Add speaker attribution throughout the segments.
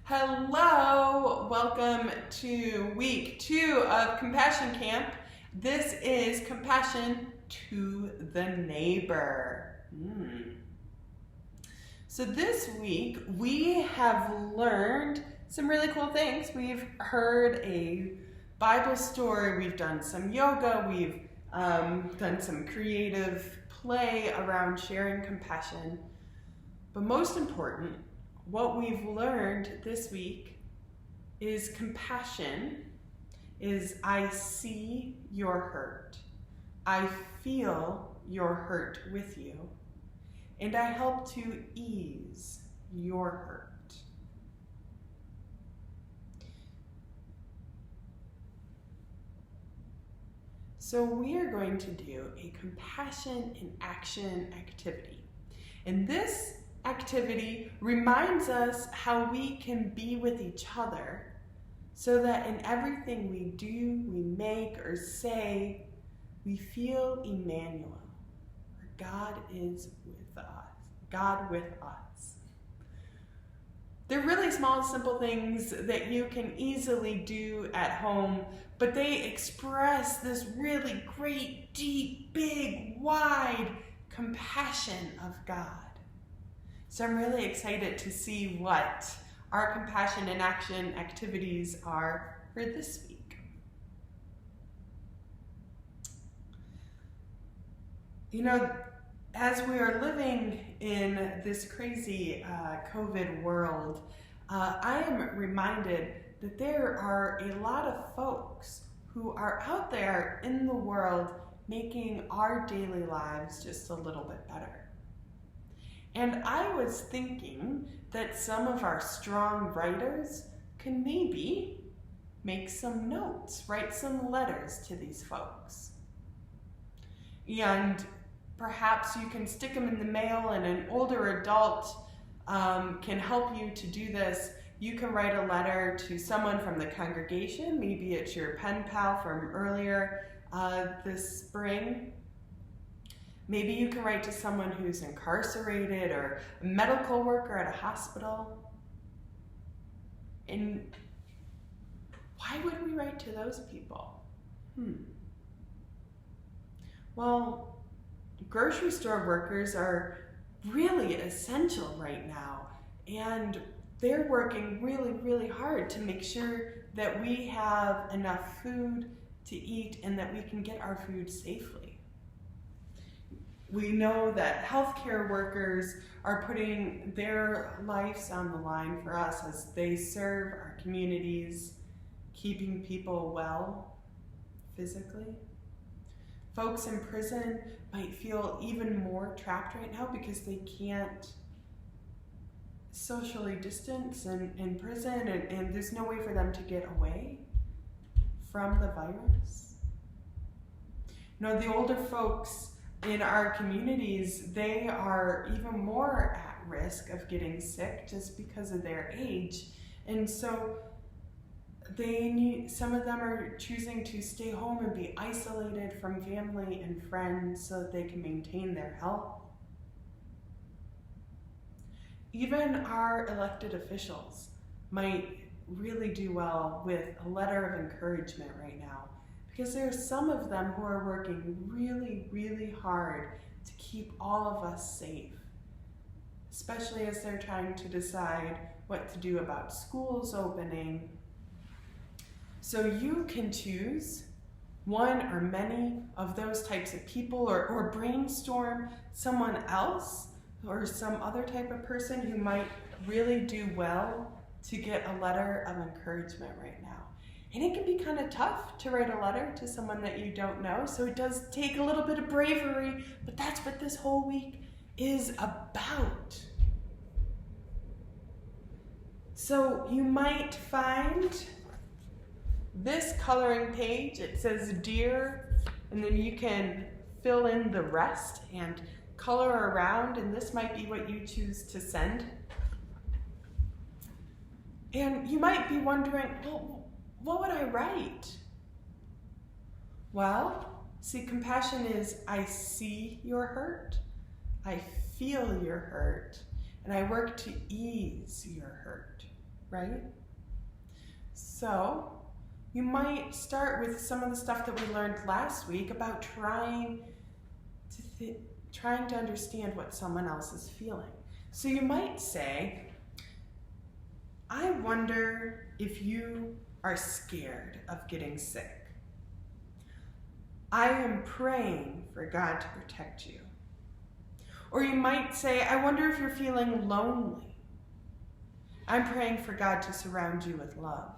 Speaker 1: Hello, welcome to week 2 of Compassion Camp. This is Compassion to the Neighbor. So this week we have learned some really cool things. We've heard a Bible story, we've done some yoga, we've done some creative play around sharing compassion. But most important, what we've learned this week is compassion is I see your hurt. I feel your hurt with you. And I help to ease your hurt. So we are going to do a compassion in action activity. And this activity reminds us how we can be with each other so that in everything we do, we make, or say, we feel Emmanuel, or God is with us, God with us. They're really small, simple things that you can easily do at home, but they express this really great, deep, big, wide compassion of God. So I'm really excited to see what our compassion in action activities are for this week. You know, as we are living in this crazy COVID world, I am reminded that there are a lot of folks who are out there in the world making our daily lives just a little bit better. And I was thinking that some of our strong writers can maybe make some notes, write some letters to these folks. And perhaps you can stick them in the mail, and an older adult can help you to do this. You can write a letter to someone from the congregation. Maybe it's your pen pal from earlier this spring. Maybe you can write to someone who's incarcerated or a medical worker at a hospital. And why would we write to those people? Well, grocery store workers are really essential right now, and they're working really, really hard to make sure that we have enough food to eat and that we can get our food safely. We know that healthcare workers are putting their lives on the line for us as they serve our communities, keeping people well physically. Folks in prison might feel even more trapped right now because they can't socially distance in prison, and there's no way for them to get away from the virus. You know, the older folks in our communities, they are even more at risk of getting sick just because of their age. And so some of them are choosing to stay home and be isolated from family and friends so that they can maintain their health. Even our elected officials might really do well with a letter of encouragement right now, because there are some of them who are working really, really hard to keep all of us safe, especially as they're trying to decide what to do about schools opening. So you can choose one or many of those types of people, or brainstorm someone else or some other type of person who might really do well to get a letter of encouragement right now. And it can be kind of tough to write a letter to someone that you don't know, so it does take a little bit of bravery, but that's what this whole week is about. So you might find this coloring page. It says dear, and then you can fill in the rest and color around, and this might be what you choose to send. And you might be wondering, well, what would I write? Well, see, compassion is I see your hurt, I feel your hurt, and I work to ease your hurt. right? So you might start with some of the stuff that we learned last week about trying to understand what someone else is feeling. So you might say, I wonder if you are scared of getting sick. I am praying for God to protect you. Or you might say, I wonder if you're feeling lonely. I'm praying for God to surround you with love.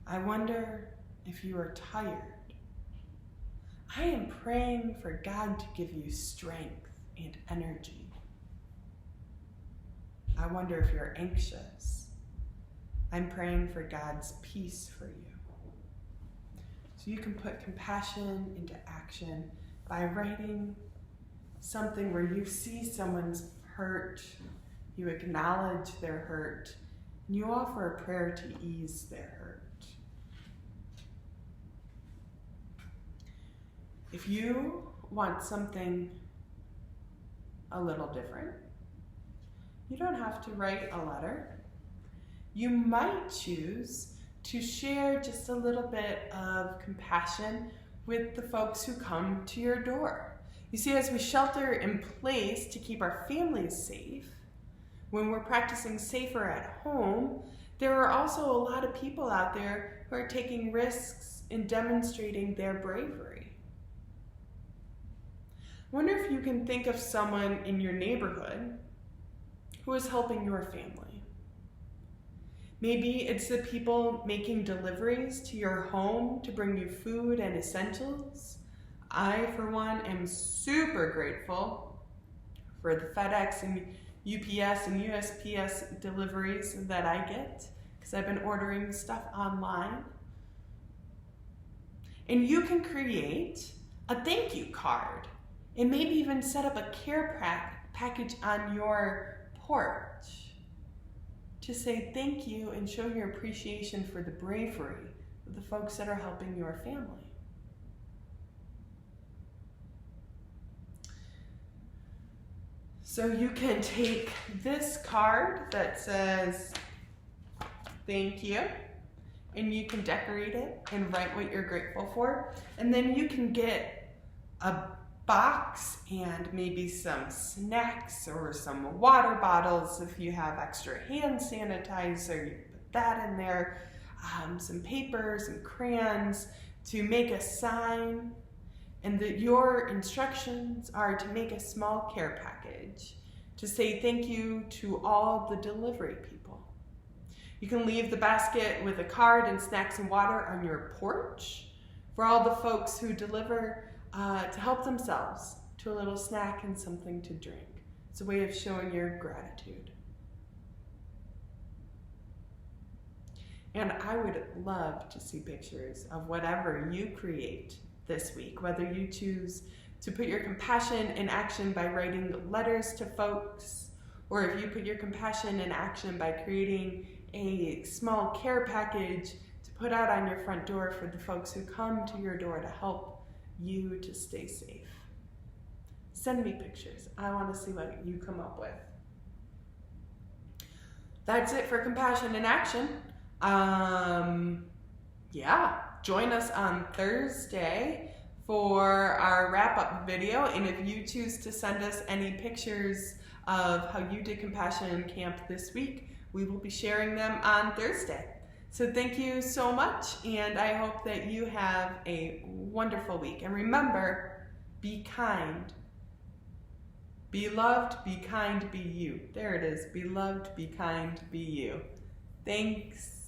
Speaker 1: I wonder if you are tired. I am praying for God to give you strength and energy. I wonder if you're anxious. I'm praying for God's peace for you. So you can put compassion into action by writing something where you see someone's hurt, you acknowledge their hurt, and you offer a prayer to ease their hurt. If you want something a little different, you don't have to write a letter. You might choose to share just a little bit of compassion with the folks who come to your door. You see, as we shelter in place to keep our families safe, when we're practicing safer at home, there are also a lot of people out there who are taking risks and demonstrating their bravery. I wonder if you can think of someone in your neighborhood who is helping your family. Maybe it's the people making deliveries to your home to bring you food and essentials. I, for one, am super grateful for the FedEx and UPS and USPS deliveries that I get, because I've been ordering stuff online. And you can create a thank you card and maybe even set up a care package on your porch to say thank you and show your appreciation for the bravery of the folks that are helping your family. So you can take this card that says thank you, and you can decorate it and write what you're grateful for. And then you can get a box and maybe some snacks or some water bottles if you have extra hand sanitizer. You put that in there, some paper, some crayons to make a sign. And your instructions are to make a small care package to say thank you to all the delivery people. You can leave the basket with a card and snacks and water on your porch for all the folks who deliver to help themselves to a little snack and something to drink. It's a way of showing your gratitude. And I would love to see pictures of whatever you create this week, whether you choose to put your compassion in action by writing letters to folks, or if you put your compassion in action by creating a small care package to put out on your front door for the folks who come to your door to help you to stay safe. Send me pictures. I want to see what you come up with. That's it for Compassion in Action. Join us on Thursday for our wrap-up video, and if you choose to send us any pictures of how you did Compassion Camp this week, we will be sharing them on Thursday. So thank you so much, and I hope that you have a wonderful week. And remember, be kind. Be loved, be kind, be you. There it is. Be loved, be kind, be you. Thanks.